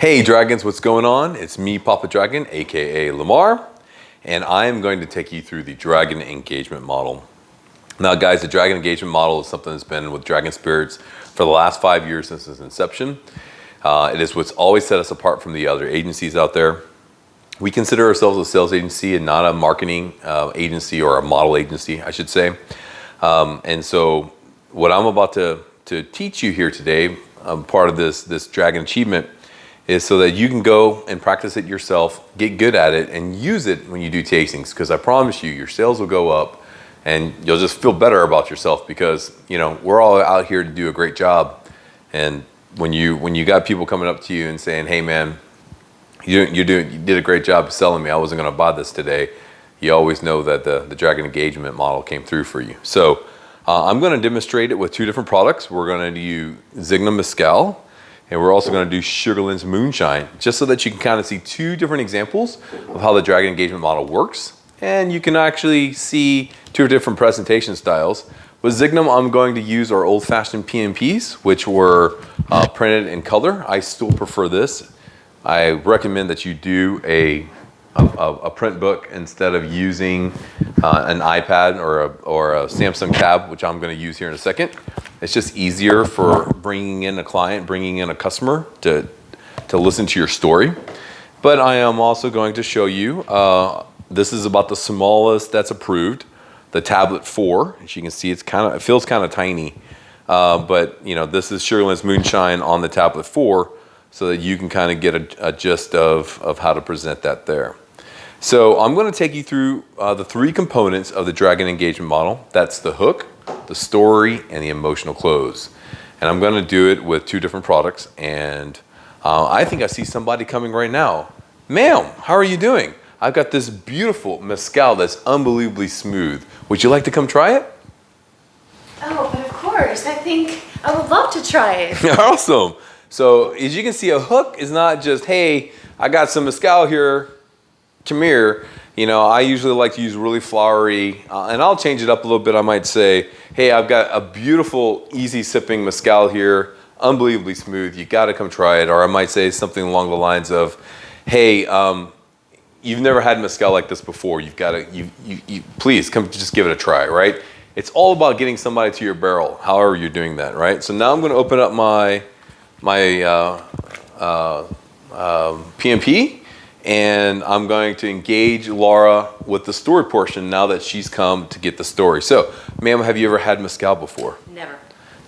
Hey Dragons, what's going on? It's me, Papa Dragon, aka Lamar, and I am going to take you through the Dragon Engagement Model. Now guys, the Dragon Engagement Model is something that's been with Dragon Spirits for the last 5 years since its inception. It is what's always set us apart from the other agencies out there. We consider ourselves a sales agency and not a marketing agency, or a model agency, I should say. And so what I'm about to teach you here today, part of this Dragon Achievement, is so that you can go and practice it yourself, get good at it, and use it when you do tastings. Because I promise you, your sales will go up and you'll just feel better about yourself, because you know we're all out here to do a great job. And when you got people coming up to you and saying, hey man, you did a great job selling me, I wasn't going to buy this today, you always know that the Dragon Engagement Model came through for you. So I'm going to demonstrate it with two different products. We're going to use Zygnum Mezcal, and we're also going to do Sugarland's Moonshine, just so that you can kind of see two different examples of how the Dragon Engagement Model works. And you can actually see two different presentation styles. With Zygnum, I'm going to use our old-fashioned PMPs, which were printed in color. I still prefer this. I recommend that you do a print book instead of using an iPad or a Samsung Tab, which I'm going to use here in a second. It's just easier for bringing in a client, bringing in a customer to listen to your story. But I am also going to show you, this is about the smallest that's approved, the Tablet 4. As you can see, it feels kind of tiny. But you know, this is Sugarland's Moonshine on the Tablet 4, so that you can kind of get a gist of how to present that there. So I'm going to take you through the three components of the Dragon Engagement Model. That's the hook, the story, and the emotional close. And I'm going to do it with two different products. And I think I see somebody coming right now. Ma'am, how are you doing? I've got this beautiful mezcal that's unbelievably smooth. Would you like to come try it? Oh, but of course. I think I would love to try it. Awesome. So as you can see, a hook is not just, hey, I got some mezcal here, come here. You know, I usually like to use really flowery, and I'll change it up a little bit. I might say, hey, I've got a beautiful, easy sipping mezcal here, unbelievably smooth. You got to come try it. Or I might say something along the lines of, hey, you've never had mezcal like this before. You've got to, please come, just give it a try, right? It's all about getting somebody to your barrel, however you're doing that, right? So now I'm going to open up my PMP. And I'm going to engage Laura with the story portion now that she's come to get the story. So, ma'am, have you ever had mezcal before? Never.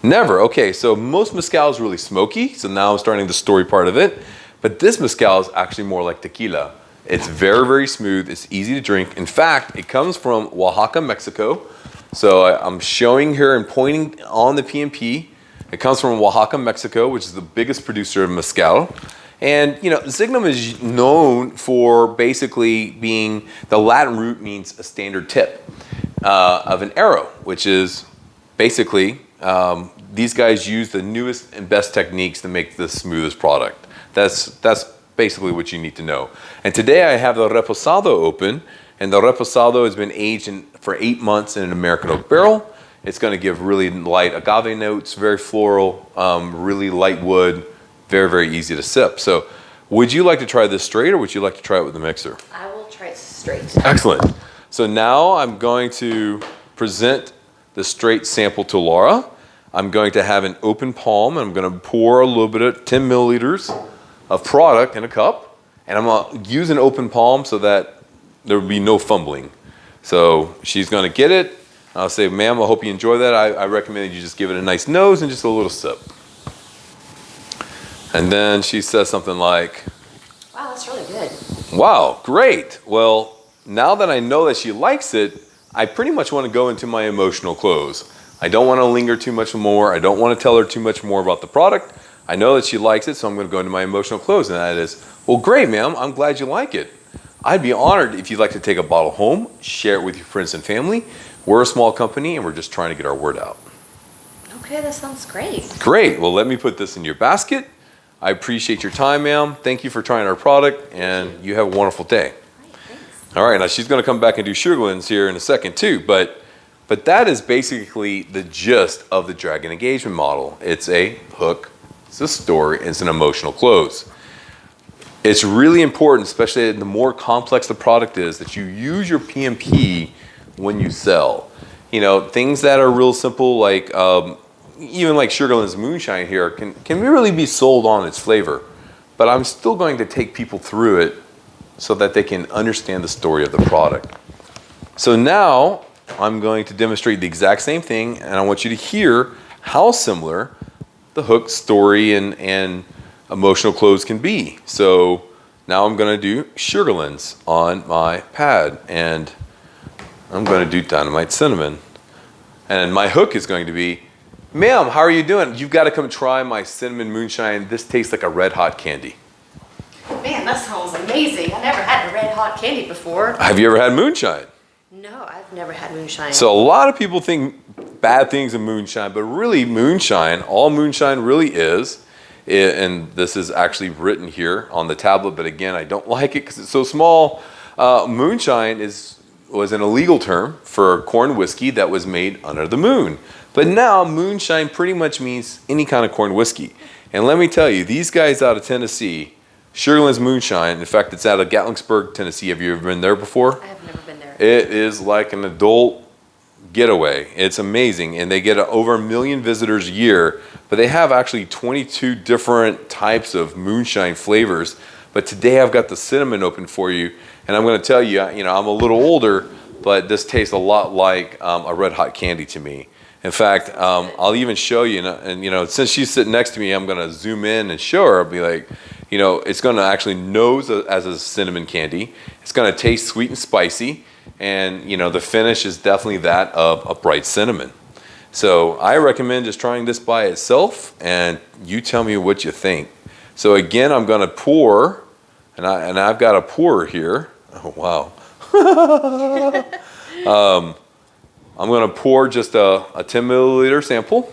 Never, okay. So most mezcal is really smoky. So now I'm starting the story part of it. But this mezcal is actually more like tequila. It's very, very smooth. It's easy to drink. In fact, it comes from Oaxaca, Mexico. So I'm showing here and pointing on the PMP. It comes from Oaxaca, Mexico, which is the biggest producer of mezcal. And you know, Zygnum is known for basically being, the Latin root means a standard tip of an arrow, which is basically, these guys use the newest and best techniques to make the smoothest product. That's basically what you need to know. And today I have the Reposado open, and the Reposado has been aged for 8 months in an American oak barrel. It's going to give really light agave notes, very floral, really light wood. Very, very easy to sip. So would you like to try this straight, or would you like to try it with the mixer? I will try it straight. Excellent. So now I'm going to present the straight sample to Laura. I'm going to have an open palm, and I'm going to pour a little bit of 10 milliliters of product in a cup. And I'm going to use an open palm so that there will be no fumbling. So she's going to get it. I'll say, ma'am, I hope you enjoy that. I recommend that you just give it a nice nose and just a little sip. And then she says something like, wow, that's really good. Wow, great. Well, now that I know that she likes it, I pretty much want to go into my emotional close. I don't want to linger too much more. I don't want to tell her too much more about the product. I know that she likes it, so I'm going to go into my emotional close. And that is, well, great, ma'am. I'm glad you like it. I'd be honored if you'd like to take a bottle home, share it with your friends and family. We're a small company, and we're just trying to get our word out. Okay, that sounds great. Great. Well, let me put this in your basket. I appreciate your time, ma'am. Thank you for trying our product, and you have a wonderful day. All right, thanks. All right, now she's going to come back and do Sugarland's here in a second too, but that is basically the gist of the Dragon Engagement Model. It's a hook, it's a story, it's an emotional close. It's really important, especially the more complex the product is, that you use your PMP when you sell. You know, things that are real simple, like even like Sugarland's Moonshine here, can really be sold on its flavor. But I'm still going to take people through it so that they can understand the story of the product. So now I'm going to demonstrate the exact same thing, and I want you to hear how similar the hook, story, and emotional close can be. So now I'm going to do Sugarlands on my pad, and I'm going to do Dynamite Cinnamon. And my hook is going to be, ma'am, how are you doing? You've got to come try my cinnamon moonshine. This tastes like a red hot candy. Man, that sounds amazing. I never had a red hot candy before. Have you ever had moonshine? No, I've never had moonshine. So a lot of people think bad things of moonshine, but really moonshine, all moonshine really is, and this is actually written here on the tablet, but again, I don't like it because it's so small. Moonshine was an illegal term for corn whiskey that was made under the moon. But now moonshine pretty much means any kind of corn whiskey. And let me tell you, these guys out of Tennessee, Sugarland's Moonshine, in fact, it's out of Gatlinburg, Tennessee. Have you ever been there before? I have never been there. It is like an adult getaway. It's amazing. And they get over 1 million visitors a year. But they have actually 22 different types of moonshine flavors. But today I've got the cinnamon open for you. And I'm going to tell you, you know, I'm a little older, but this tastes a lot like a red hot candy to me. In fact, I'll even show you, and you know, since she's sitting next to me, I'm going to zoom in and show her. I'll be like, you know, it's going to actually nose as a cinnamon candy. It's going to taste sweet and spicy, and you know, the finish is definitely that of a bright cinnamon. So I recommend just trying this by itself, and you tell me what you think. So again, I'm going to pour, and I've got a pourer here. Oh wow. I'm going to pour just a 10 milliliter sample.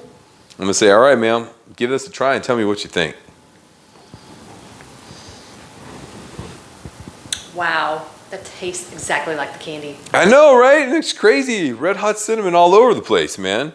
I'm going to say, all right, ma'am, give this a try and tell me what you think. Wow, that tastes exactly like the candy. I know, right? It's crazy. Red hot cinnamon all over the place, man.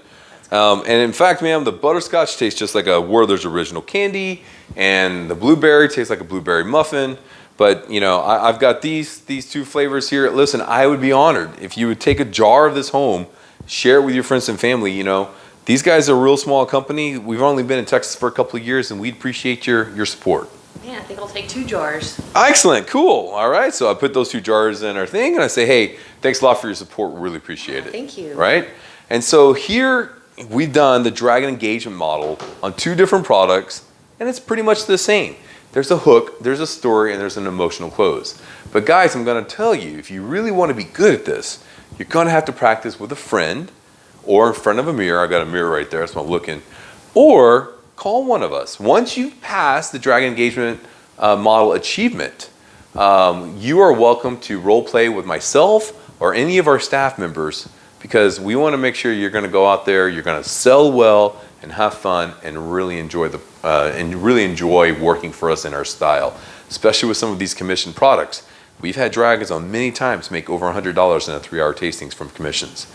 And in fact, ma'am, the butterscotch tastes just like a Werther's Original Candy, and the blueberry tastes like a blueberry muffin. But, you know, I've got these two flavors here. Listen, I would be honored if you would take a jar of this home, share it with your friends and family. You know, these guys are a real small company. We've only been in Texas for a couple of years, and we'd appreciate your support. Man, I think I'll take 2 jars. Excellent. Cool. All right. So I put those 2 jars in our thing, and I say, hey, thanks a lot for your support. We really appreciate it. Thank you. Right? And so here we've done the Dragon engagement model on 2 different products, and it's pretty much the same. There's a hook, there's a story, and there's an emotional close. But guys, I'm going to tell you, if you really want to be good at this, you're going to have to practice with a friend or in front of a mirror. I got a mirror right there, that's what I'm looking. Or call one of us. Once you've passed the Dragon engagement model achievement, you are welcome to role play with myself or any of our staff members, because we want to make sure you're going to go out there, you're going to sell well and have fun and really enjoy working for us in our style, especially with some of these commissioned products. We've had dragons on many times make over $100 in a 3-hour tastings from commissions.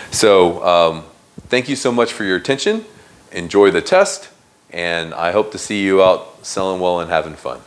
So thank you so much for your attention. Enjoy the test, and I hope to see you out selling well and having fun.